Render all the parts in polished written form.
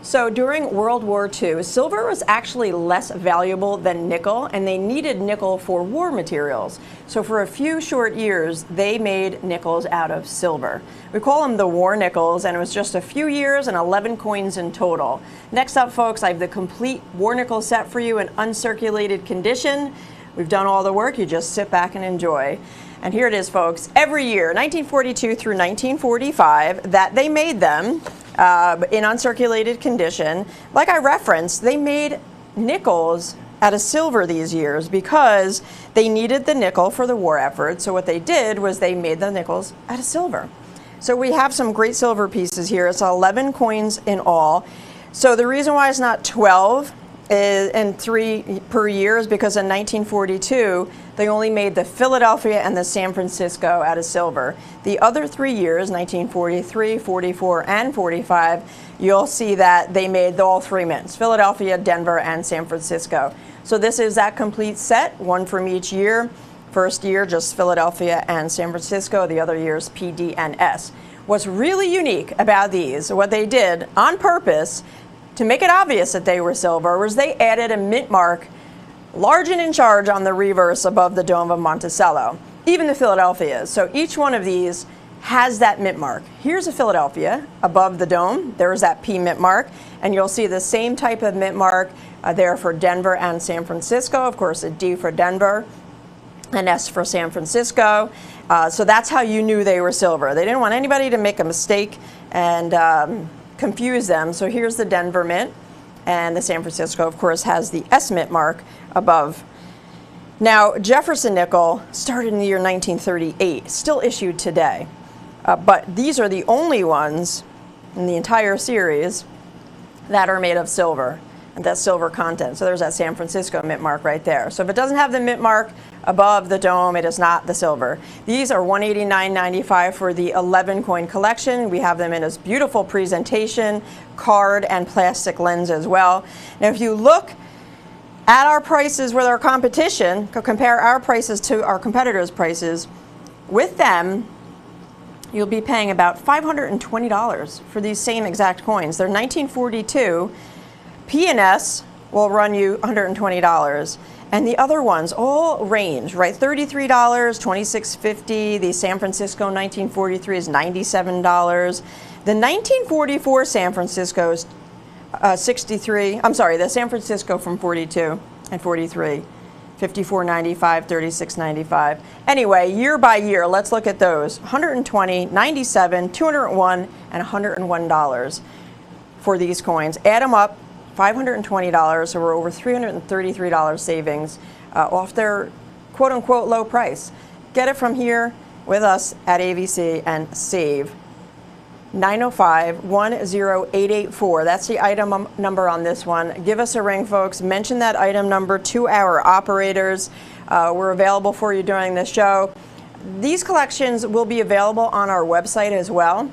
So during World War II, silver was actually less valuable than nickel, and they needed nickel for war materials. So for a few short years, they made nickels out of silver. We call them the war nickels, and it was just a few years and 11 coins in total. Next up, folks, I have the complete war nickel set for you in uncirculated condition. We've done all the work. You just sit back and enjoy. And here it is, folks. Every year, 1942 through 1945, that they made them in uncirculated condition. Like I referenced, they made nickels out of silver these years because they needed the nickel for the war effort. So what they did was they made the nickels out of silver. So we have some great silver pieces here. It's 11 coins in all. So the reason why it's not 12 and 3 per year is because in 1942, they only made the Philadelphia and the San Francisco out of silver. The other 3 years, 1943, 44, and 45, you'll see that they made all 3 mints, Philadelphia, Denver, and San Francisco. So this is that complete set, one from each year. First year, just Philadelphia and San Francisco. The other years, P, D, and S. What's really unique about these, what they did on purpose to make it obvious that they were silver, was they added a mint mark large and in charge on the reverse above the dome of Monticello, even the Philadelphia. So each one of these has that mint mark. Here's a Philadelphia above the dome. There's that P mint mark, and you'll see the same type of mint mark there for Denver and San Francisco. Of course, a D for Denver, an S for San Francisco. So that's how you knew they were silver. They didn't want anybody to make a mistake and confuse them. So here's the Denver mint, and the San Francisco, of course, has the S mint mark above. Now, Jefferson nickel started in the year 1938, still issued today. But these are the only ones in the entire series that are made of silver, and that silver content. So there's that San Francisco mint mark right there. So if it doesn't have the mint mark above the dome, it is not the silver. These are $189.95 for the 11 coin collection. We have them in this beautiful presentation, card and plastic lens as well. Now if you look at our prices with our competition, compare our prices to our competitors' prices, with them, you'll be paying about $520 for these same exact coins. They're 1942. P&S will run you $120. And the other ones all range, right? $33, $26.50. The San Francisco 1943 is $97. The 1944 San Francisco is $63. I'm sorry, the San Francisco from 42 and 43, $54.95, $36.95. Anyway, year by year, let's look at those. $120, $97, $201, and $101 for these coins. Add them up. $520, so we're over $333 savings off their quote-unquote low price. Get it from here with us at AVC and save. 905-10884. That's the item number on this one. Give us a ring, folks. Mention that item number to our operators. We're available for you during the show. These collections will be available on our website as well.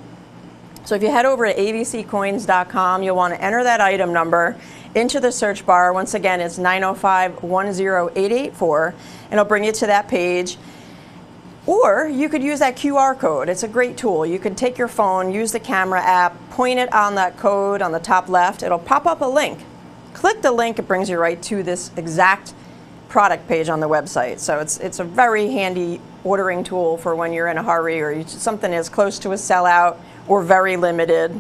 So if you head over to avccoins.com, you'll want to enter that item number into the search bar. Once again, it's 905-10884, and it'll bring you to that page. Or you could use that QR code. It's a great tool. You could take your phone, use the camera app, point it on that code on the top left. It'll pop up a link. Click the link, it brings you right to this exact product page on the website. So it's a very handy ordering tool for when you're in a hurry or something is close to a sellout or very limited.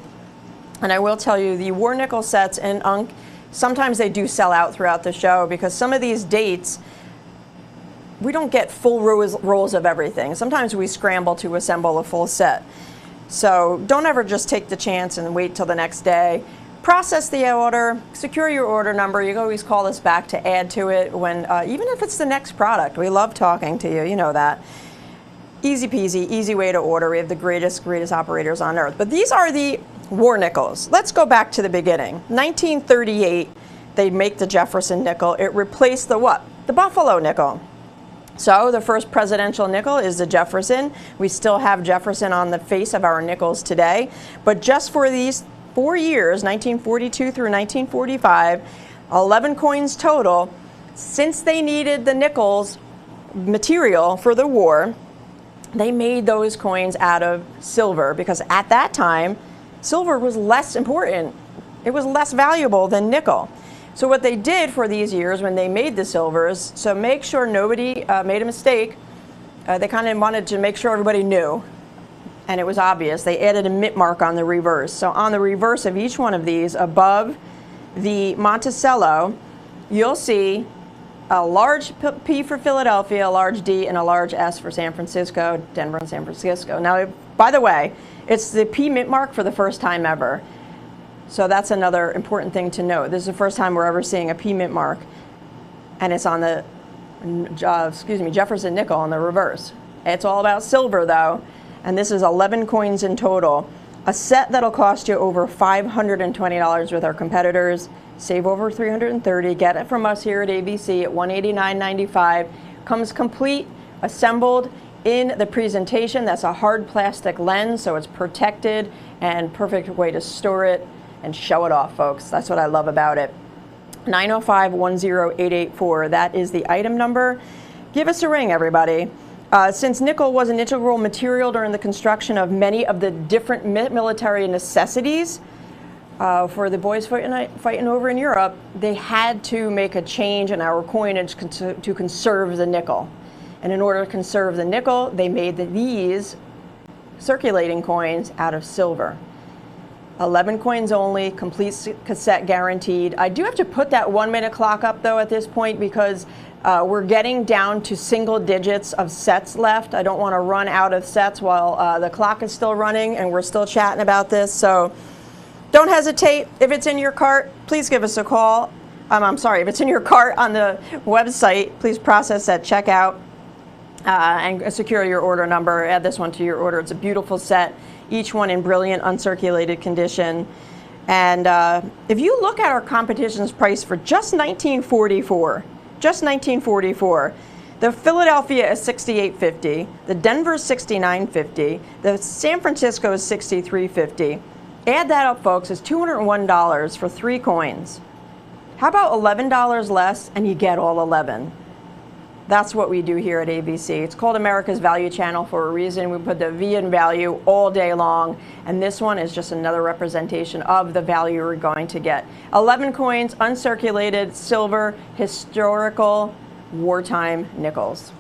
And I will tell you, the war nickel sets in Unk, sometimes they do sell out throughout the show because some of these dates, we don't get full rolls of everything. Sometimes we scramble to assemble a full set. So don't ever just take the chance and wait till the next day. Process the order, secure your order number. You can always call us back to add to it when, even if it's the next product. We love talking to you, you know that. Easy peasy, easy way to order. We have the greatest operators on earth. But these are the war nickels. Let's go back to the beginning. 1938, they make the Jefferson nickel. It replaced the what? The Buffalo nickel. So the first presidential nickel is the Jefferson. We still have Jefferson on the face of our nickels today. But just for these 4 years, 1942 through 1945, 11 coins total, since they needed the nickels material for the war, they made those coins out of silver because at that time, silver was less important It was less valuable than nickel. So what they did for these years when they made the silvers, so make sure nobody made a mistake, they kind of wanted to make sure everybody knew, and it was obvious. They added a mint mark on the reverse. So on the reverse of each one of these, above the Monticello, you'll see a large P for Philadelphia, a large D, and a large S for San Francisco, Denver and San Francisco. Now, by the way, it's the P mint mark for the first time ever. So that's another important thing to note. This is the first time we're ever seeing a P mint mark, and it's on the, Jefferson nickel on the reverse. It's all about silver though, and this is 11 coins in total. A set that'll cost you over $520 with our competitors. Save over $330. Get it from us here at ABC at $189.95. Comes complete, assembled in the presentation. That's a hard plastic lens, so it's protected and perfect way to store it and show it off, folks. That's what I love about it. 905-10884. That is the item number. Give us a ring, everybody. Since nickel was an integral material during the construction of many of the different military necessities for the boys fighting over in Europe, they had to make a change in our coinage to conserve the nickel. And in order to conserve the nickel, they made these circulating coins out of silver. 11 coins only, complete cassette guaranteed. I do have to put that 1 minute clock up though at this point because we're getting down to single digits of sets left. I don't want to run out of sets while the clock is still running and we're still chatting about this. So don't hesitate. If it's in your cart, please give us a call. I'm sorry, if it's in your cart on the website, please process at checkout and secure your order number. Add this one to your order. It's a beautiful set, each one in brilliant uncirculated condition. And if you look at our competition's price for just $19.44, the Philadelphia is $68.50, the Denver is $69.50, the San Francisco is $63.50. Add that up, folks, it's $201 for 3 coins. How about $11 less and you get all 11? That's what we do here at ABC. It's called America's Value Channel for a reason. We put the V in value all day long, and this one is just another representation of the value we're going to get. 11 coins, uncirculated, silver, historical, wartime nickels.